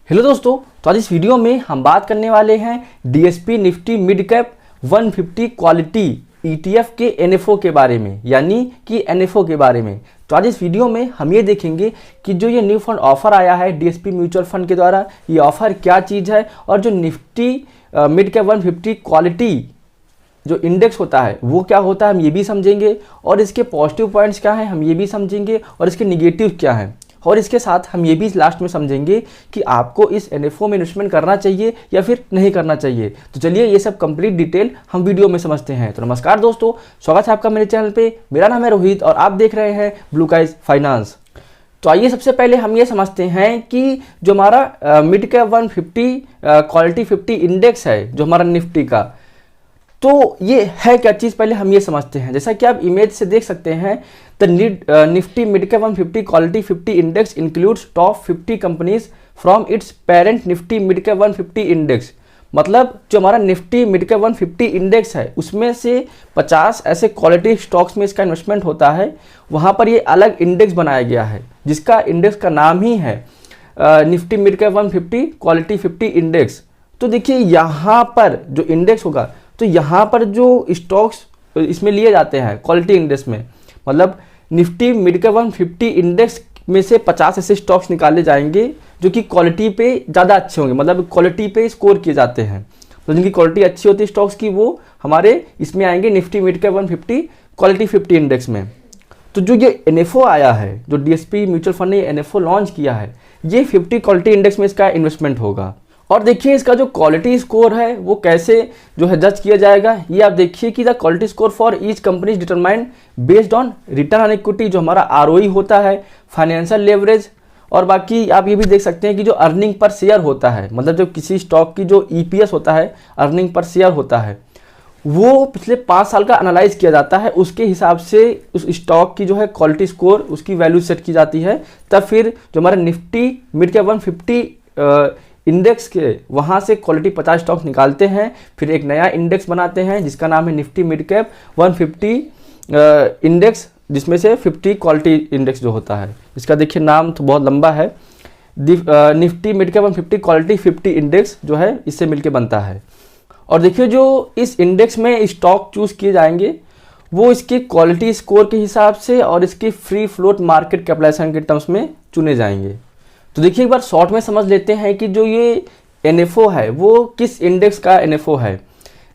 Hello दोस्तों, तो आज इस वीडियो में हम बात करने वाले हैं DSP Nifty mid cap 150 quality ETF के एनएफओ के बारे में, यानी कि एनएफओ के बारे में। तो आज इस वीडियो में हम ये देखेंगे कि जो ये न्यू फंड ऑफर आया है डीएसपी म्यूचुअल फंड के द्वारा, ये ऑफर क्या चीज़ है और जो निफ्टी मिड कैप 150 क्वालिटी जो इंडेक्स होता है वो क्या होता है हम ये भी समझेंगे, और इसके पॉजिटिव पॉइंट्स क्या हैं हम ये भी समझेंगे, और इसके निगेटिव क्या हैं। और इसके साथ हम ये भी लास्ट में समझेंगे कि आपको इस एनएफओ में इन्वेस्टमेंट करना चाहिए या फिर नहीं करना चाहिए। तो चलिए ये सब कंप्लीट डिटेल हम वीडियो में समझते हैं। तो नमस्कार दोस्तों, स्वागत है आपका मेरे चैनल पे। मेरा नाम है रोहित और आप देख रहे हैं ब्लू स्काई फाइनेंस। तो आइए सबसे पहले हम ये समझते हैं कि जो हमारा मिड कैप 150 क्वालिटी 50 इंडेक्स है जो हमारा निफ्टी का, तो ये है क्या चीज़, पहले हम ये समझते हैं। जैसा कि आप इमेज से देख सकते हैं, the Nifty mid cap 150 quality 50 index includes top 50 companies from its parent Nifty mid cap 150 index. मतलब जो हमारा निफ्टी मिड कैप 150 इंडेक्स है उसमें से 50 ऐसे क्वालिटी स्टॉक्स में इसका इन्वेस्टमेंट होता है। वहाँ पर ये अलग इंडेक्स बनाया गया है जिसका इंडेक्स का नाम ही है Nifty mid cap 150 quality 50 index. तो देखिए यहाँ पर जो इंडेक्स होगा, तो यहाँ पर जो स्टॉक्स इसमें लिए जाते हैं क्वालिटी इंडेक्स में, मतलब निफ्टी मिड कैप 150 इंडेक्स में से 50 ऐसे स्टॉक्स निकाले जाएंगे जो कि क्वालिटी पे ज़्यादा अच्छे होंगे, मतलब क्वालिटी पे स्कोर किए जाते हैं। तो जिनकी क्वालिटी अच्छी होती है स्टॉक्स की, वो हमारे इसमें आएंगे Nifty mid cap 150 quality 50 index में। तो जो ये एनएफओ आया है, जो डीएसपी म्यूचुअल फंड ने एनएफओ लॉन्च किया है, ये 50 क्वालिटी इंडेक्स में इसका इन्वेस्टमेंट होगा। और देखिए इसका जो क्वालिटी स्कोर है वो कैसे जो है जज किया जाएगा, ये आप देखिए कि the quality score for each company is determined based on return on equity, जो हमारा आरओई होता है, फाइनेंशियल लेवरेज, और बाकी आप ये भी देख सकते हैं कि जो अर्निंग पर शेयर होता है, मतलब जो किसी स्टॉक की जो ईपीएस होता है, अर्निंग पर शेयर होता है, वो पिछले 5 साल का एनालाइज किया जाता है। उसके हिसाब से उस स्टॉक की जो है क्वालिटी स्कोर उसकी वैल्यू सेट की जाती है। तब फिर जो हमारा निफ्टी मिड कैप 150 इंडेक्स के वहाँ से क्वालिटी 50 स्टॉक्स निकालते हैं, फिर एक नया इंडेक्स बनाते हैं जिसका नाम है निफ्टी मिड कैप 150 इंडेक्स, जिसमें से 50 क्वालिटी इंडेक्स जो होता है, इसका देखिए नाम तो बहुत लंबा है, Nifty mid cap 150 quality 50 index जो है इससे मिलके बनता है। और देखिए जो इस इंडेक्स में स्टॉक चूज किए जाएंगे वो इसके क्वालिटी स्कोर के हिसाब से और इसकी फ्री फ्लोट मार्केट कैपिटलाइजेशन के टर्म्स में चुने जाएंगे। तो देखिए एक बार शॉर्ट में समझ लेते हैं कि जो ये एनएफओ है वो किस इंडेक्स का एनएफओ है।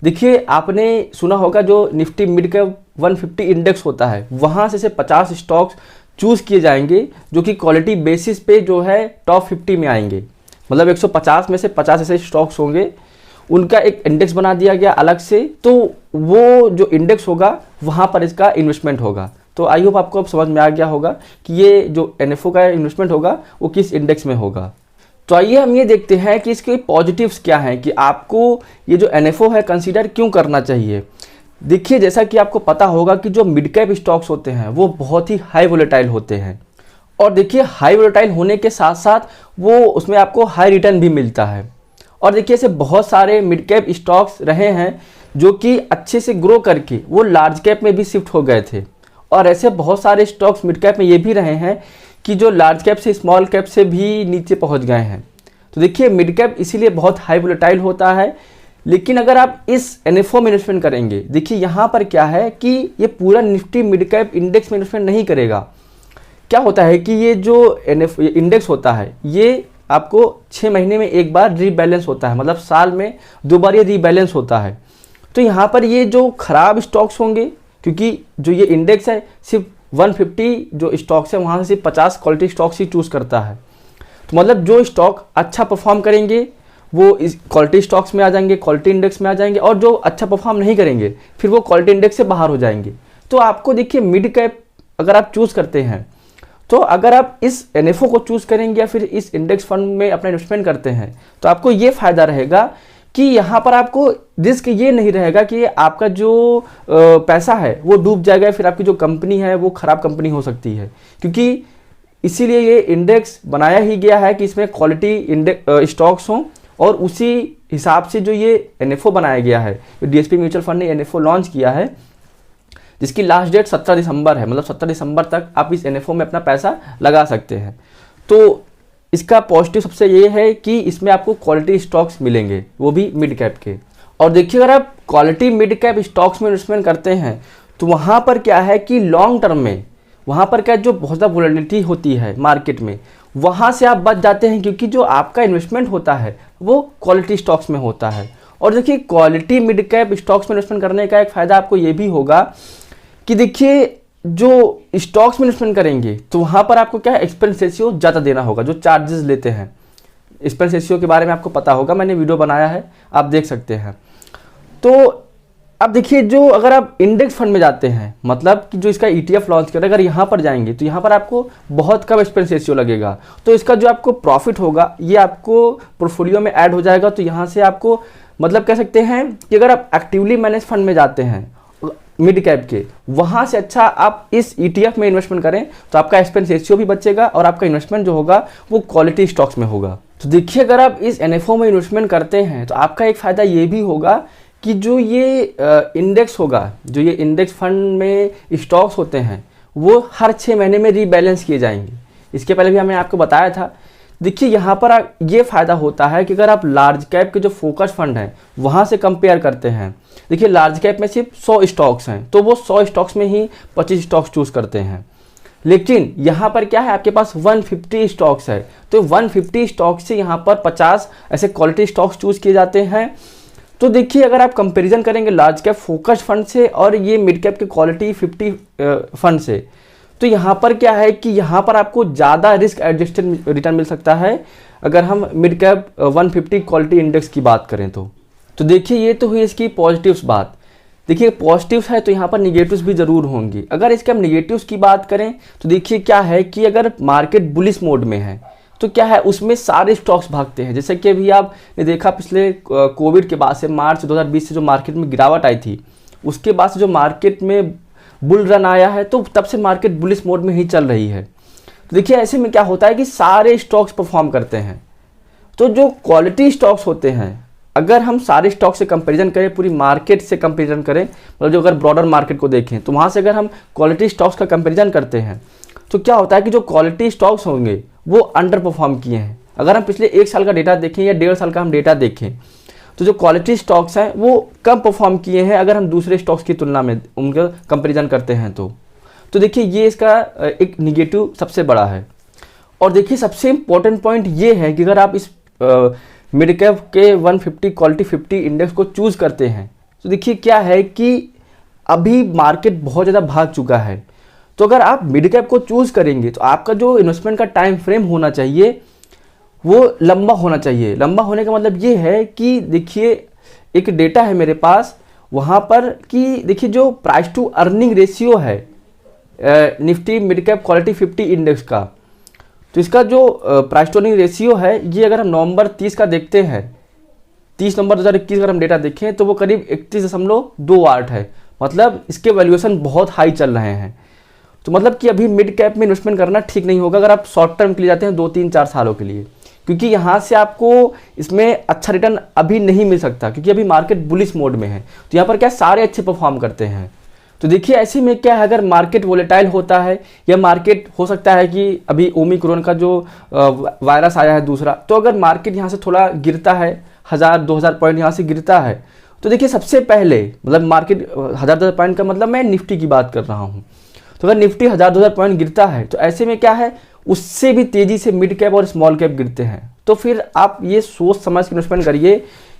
देखिए आपने सुना होगा जो निफ्टी मिड कैप 150 इंडेक्स होता है, वहाँ से 50 स्टॉक्स चूज किए जाएंगे जो कि क्वालिटी बेसिस पे जो है टॉप 50 में आएंगे। मतलब 150 में से 50 ऐसे स्टॉक्स होंगे, उनका एक इंडेक्स बना दिया गया अलग से, तो वो जो इंडेक्स होगा वहाँ पर इसका इन्वेस्टमेंट होगा। तो आई होप आपको अब समझ में आ गया होगा कि ये जो एनएफओ का इन्वेस्टमेंट होगा वो किस इंडेक्स में होगा। तो आइए हम ये देखते हैं कि इसके पॉजिटिव्स क्या हैं, कि आपको ये जो एनएफओ है कंसीडर क्यों करना चाहिए। देखिए जैसा कि आपको पता होगा कि जो मिड कैप स्टॉक्स होते हैं वो बहुत ही हाई वोलेटाइल होते हैं, और देखिए हाई वोलेटाइल होने के साथ साथ वो उसमें आपको हाई रिटर्न भी मिलता है। और देखिए ऐसे बहुत सारे मिड कैप स्टॉक्स रहे हैं जो कि अच्छे से ग्रो करके वो लार्ज कैप में भी शिफ्ट हो गए थे, और ऐसे बहुत सारे स्टॉक्स मिड कैप में ये भी रहे हैं कि जो लार्ज कैप से स्मॉल कैप से भी नीचे पहुंच गए हैं। तो देखिए मिड कैप इसीलिए बहुत हाई वोलेटाइल होता है। लेकिन अगर आप इस एनएफओ में इन्वेस्टमेंट करेंगे, देखिए यहाँ पर क्या है कि ये पूरा निफ्टी मिड कैप इंडेक्स में इन्वेस्टमेंट नहीं करेगा। क्या होता है कि ये जो एनएफओ इंडेक्स होता है ये आपको 6 महीने में एक बार रीबैलेंस होता है, मतलब साल में 2 बार ये रीबैलेंस होता है। तो यहाँ पर ये जो खराब स्टॉक्स होंगे, क्योंकि जो ये इंडेक्स है सिर्फ 150 जो स्टॉक्स है वहाँ से सिर्फ 50 क्वालिटी स्टॉक्स ही चूज़ करता है। तो मतलब जो स्टॉक अच्छा परफॉर्म करेंगे वो इस क्वालिटी स्टॉक्स में आ जाएंगे, क्वालिटी इंडेक्स में आ जाएंगे, और जो अच्छा परफॉर्म नहीं करेंगे फिर वो क्वालिटी इंडेक्स से बाहर हो जाएंगे। तो आपको देखिए मिड कैप अगर आप चूज़ करते हैं, तो अगर आप इस एनएफओ को चूज़ करेंगे या फिर इस इंडेक्स फंड में अपना इन्वेस्टमेंट करते हैं, तो आपको ये फ़ायदा रहेगा कि यहाँ पर आपको रिस्क ये नहीं रहेगा कि आपका जो पैसा है वो डूब जाएगा, फिर आपकी जो कंपनी है वो ख़राब कंपनी हो सकती है। क्योंकि इसीलिए ये इंडेक्स बनाया ही गया है कि इसमें क्वालिटी इंडेक्स स्टॉक्स हों, और उसी हिसाब से जो ये एनएफओ बनाया गया है, डीएसपी म्यूचुअल फंड ने एनएफओ लॉन्च किया है जिसकी लास्ट डेट 17 दिसंबर है, मतलब 17 दिसंबर तक आप इस एनएफओ में अपना पैसा लगा सकते हैं। तो इसका पॉजिटिव सबसे ये है कि इसमें आपको क्वालिटी स्टॉक्स मिलेंगे, वो भी मिड कैप के। और देखिए अगर आप क्वालिटी मिड कैप स्टॉक्स में इन्वेस्टमेंट करते हैं तो वहाँ पर क्या है कि लॉन्ग टर्म में वहाँ पर क्या जो बहुत ज़्यादा वोलेटिलिटी होती है मार्केट में, वहाँ से आप बच जाते हैं, क्योंकि जो आपका इन्वेस्टमेंट होता है वो क्वालिटी स्टॉक्स में होता है। और देखिए क्वालिटी मिड कैप स्टॉक्स में इन्वेस्टमेंट करने का एक फ़ायदा आपको ये भी होगा कि देखिए जो स्टॉक्स में इन्वेस्टमेंट करेंगे तो वहाँ पर आपको क्या है एक्सपेंस रेशियो ज़्यादा देना होगा, जो चार्जेस लेते हैं। एक्सपेंस रेशियो के बारे में आपको पता होगा, मैंने वीडियो बनाया है, आप देख सकते हैं। तो अब देखिए जो अगर आप इंडेक्स फंड में जाते हैं, मतलब कि जो इसका ETF लॉन्च करे, अगर यहाँ पर जाएंगे तो यहाँ पर आपको बहुत कम एक्सपेंस रेशियो लगेगा, तो इसका जो आपको प्रॉफिट होगा ये आपको पोर्टफोलियो में ऐड हो जाएगा। तो यहाँ से आपको मतलब कह सकते हैं कि अगर आप एक्टिवली मैनेज फंड में जाते हैं मिड कैप के, वहाँ से अच्छा आप इस ETF में इन्वेस्टमेंट करें तो आपका एक्सपेंस रेशियो भी बचेगा और आपका इन्वेस्टमेंट जो होगा वो क्वालिटी स्टॉक्स में होगा। तो देखिए अगर आप इस NFO में इन्वेस्टमेंट करते हैं तो आपका एक फ़ायदा ये भी होगा कि जो ये इंडेक्स होगा, जो ये इंडेक्स फंड में स्टॉक्स होते हैं वो हर 6 महीने में रीबैलेंस किए जाएंगे। इसके पहले भी हमने आपको बताया था। देखिए यहाँ पर ये फ़ायदा होता है कि अगर आप लार्ज कैप के जो फोकस फंड हैं वहाँ से कंपेयर करते हैं, देखिए लार्ज कैप में सिर्फ 100 स्टॉक्स हैं तो वो 100 स्टॉक्स में ही 25 स्टॉक्स चूज़ करते हैं। लेकिन यहाँ पर क्या है, आपके पास 150 स्टॉक्स है, तो 150 स्टॉक्स से यहाँ पर 50 ऐसे क्वालिटी स्टॉक्स चूज़ किए जाते हैं। तो देखिए अगर आप कंपैरिजन करेंगे लार्ज कैप फोकस फंड से और ये मिड कैप के क्वालिटी 50 फंड से, तो यहाँ पर क्या है कि यहाँ पर आपको ज़्यादा रिस्क एडजस्टेड रिटर्न मिल सकता है अगर हम मिड कैप 150 क्वालिटी इंडेक्स की बात करें तो देखिए ये तो हुई इसकी पॉजिटिव्स बात। देखिए पॉजिटिव्स है तो यहाँ पर निगेटिव्स भी ज़रूर होंगी। अगर इसके हम निगेटिव्स की बात करें तो देखिए क्या है कि अगर मार्केट बुलिश मोड में है तो क्या है उसमें सारे स्टॉक्स भागते हैं। जैसे कि अभी आपने देखा पिछले कोविड के बाद से मार्च 2020 से जो मार्केट में गिरावट आई थी, उसके बाद से जो मार्केट में बुल रन आया है तो तब से मार्केट बुलिश मोड में ही चल रही है। तो देखिए ऐसे में क्या होता है कि सारे स्टॉक्स परफॉर्म करते हैं। तो जो क्वालिटी स्टॉक्स होते हैं, अगर हम सारे स्टॉक से कंपैरिजन करें, पूरी मार्केट से कंपैरिजन करें, मतलब जो अगर ब्रॉडर मार्केट को देखें तो वहाँ से अगर हम क्वालिटी स्टॉक्स का कंपैरिजन करते हैं तो क्या होता है कि जो क्वालिटी स्टॉक्स होंगे वो अंडर परफॉर्म किए हैं। अगर हम पिछले 1 साल का डेटा देखें या 1.5 साल का हम डेटा देखें तो जो क्वालिटी स्टॉक्स हैं वो कम परफॉर्म किए हैं अगर हम दूसरे स्टॉक्स की तुलना में उनका कंपैरिजन करते हैं तो देखिए ये इसका एक निगेटिव सबसे बड़ा है। और देखिए सबसे इम्पोर्टेंट पॉइंट ये है कि अगर आप इस मिड कैप के 150 क्वालिटी 50 इंडेक्स को चूज़ करते हैं तो देखिए क्या है कि अभी मार्केट बहुत ज़्यादा भाग चुका है। तो अगर आप मिड कैप को चूज़ करेंगे तो आपका जो इन्वेस्टमेंट का टाइम फ्रेम होना चाहिए वो लंबा होना चाहिए। लंबा होने का मतलब ये है कि देखिए एक डेटा है मेरे पास वहाँ पर कि देखिए जो प्राइस टू अर्निंग रेशियो है Nifty mid cap quality 50 index का, तो इसका जो प्राइस टू अर्निंग रेशियो है ये अगर हम नवंबर 30 का देखते हैं, 30 नवंबर 2021 अगर हम डेटा देखें तो वो करीब 31.28 है। मतलब इसके वैल्यूएशन बहुत हाई चल रहे हैं। तो मतलब कि अभी मिड कैप में इन्वेस्टमेंट करना ठीक नहीं होगा अगर आप शॉर्ट टर्म के लिए जाते हैं 2-3-4 सालों के लिए, क्योंकि यहाँ से आपको इसमें अच्छा रिटर्न अभी नहीं मिल सकता क्योंकि अभी मार्केट बुलिश मोड में है। तो यहाँ पर क्या सारे अच्छे परफॉर्म करते हैं। तो देखिए ऐसे में क्या है, अगर मार्केट वोलेटाइल होता है या मार्केट हो सकता है कि अभी ओमिक्रॉन का जो वायरस आया है दूसरा, तो अगर मार्केट यहाँ से थोड़ा गिरता है 1000-2000 पॉइंट यहाँ से गिरता है तो देखिए सबसे पहले मतलब मार्केट 1000-2000 पॉइंट का मतलब मैं निफ्टी की बात कर रहा हूँ। तो अगर निफ्टी 1000-2000 पॉइंट गिरता है तो ऐसे में क्या है उससे भी तेज़ी से मिड कैप और स्मॉल कैप गिरते हैं। तो फिर आप ये सोच समझ के इन्वेस्टमेंट करिए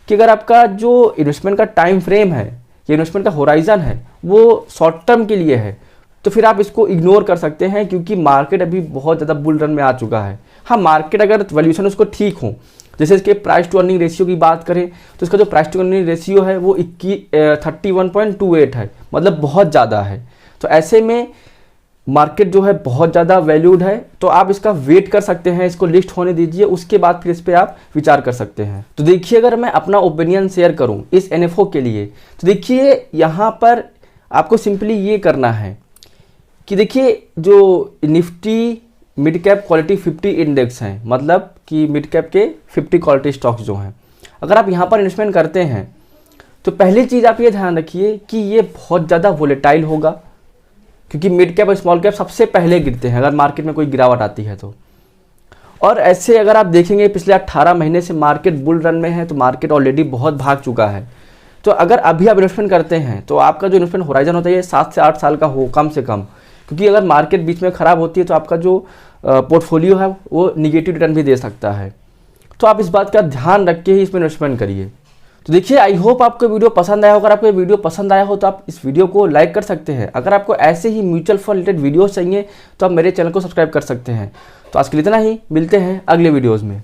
कि अगर आपका जो इन्वेस्टमेंट का टाइम फ्रेम है या इन्वेस्टमेंट का होराइजन है वो शॉर्ट टर्म के लिए है तो फिर आप इसको इग्नोर कर सकते हैं क्योंकि मार्केट अभी बहुत ज़्यादा बुल रन में आ चुका है। हाँ, मार्केट अगर वैल्यूएशन उसको ठीक हो, जैसे इसके प्राइस टू अर्निंग रेशियो की बात करें तो इसका जो प्राइस टू अर्निंग रेशियो है वो 31.28 है, मतलब बहुत ज़्यादा है। तो ऐसे में मार्केट जो है बहुत ज़्यादा वैल्यूड है, तो आप इसका वेट कर सकते हैं, इसको लिस्ट होने दीजिए, उसके बाद फिर इस पर आप विचार कर सकते हैं। तो देखिए अगर मैं अपना ओपिनियन शेयर करूं इस NFO के लिए तो देखिए यहाँ पर आपको सिंपली ये करना है कि देखिए जो Nifty mid cap quality 50 index हैं, मतलब कि मिड कैप के 50 क्वालिटी स्टॉक्स जो हैं, अगर आप यहाँ पर इन्वेस्टमेंट करते हैं तो पहली चीज़ आप ये ध्यान रखिए कि ये बहुत ज़्यादा वोलेटाइल होगा क्योंकि मिड कैप और स्मॉल कैप सबसे पहले गिरते हैं अगर मार्केट में कोई गिरावट आती है तो। और ऐसे अगर आप देखेंगे पिछले 18 महीने से मार्केट बुल रन में है, तो मार्केट ऑलरेडी बहुत भाग चुका है। तो अगर अभी आप इन्वेस्टमेंट करते हैं तो आपका जो इन्वेस्टमेंट होराइजन होता है ये 7 से 8 साल का हो कम से कम, क्योंकि अगर मार्केट बीच में ख़राब होती है तो आपका जो पोर्टफोलियो है वो निगेटिव रिटर्न भी दे सकता है। तो आप इस बात का ध्यान रख के ही इसमें इन्वेस्टमेंट करिए। तो देखिए, आई होप आपको वीडियो पसंद आया हो। अगर आपको ये वीडियो पसंद आया हो तो आप इस वीडियो को लाइक कर सकते हैं। अगर आपको ऐसे ही म्यूचुअल फंड रिलेटेड वीडियोस चाहिए तो आप मेरे चैनल को सब्सक्राइब कर सकते हैं। तो आज के लिए इतना ही, मिलते हैं अगले वीडियोज़ में।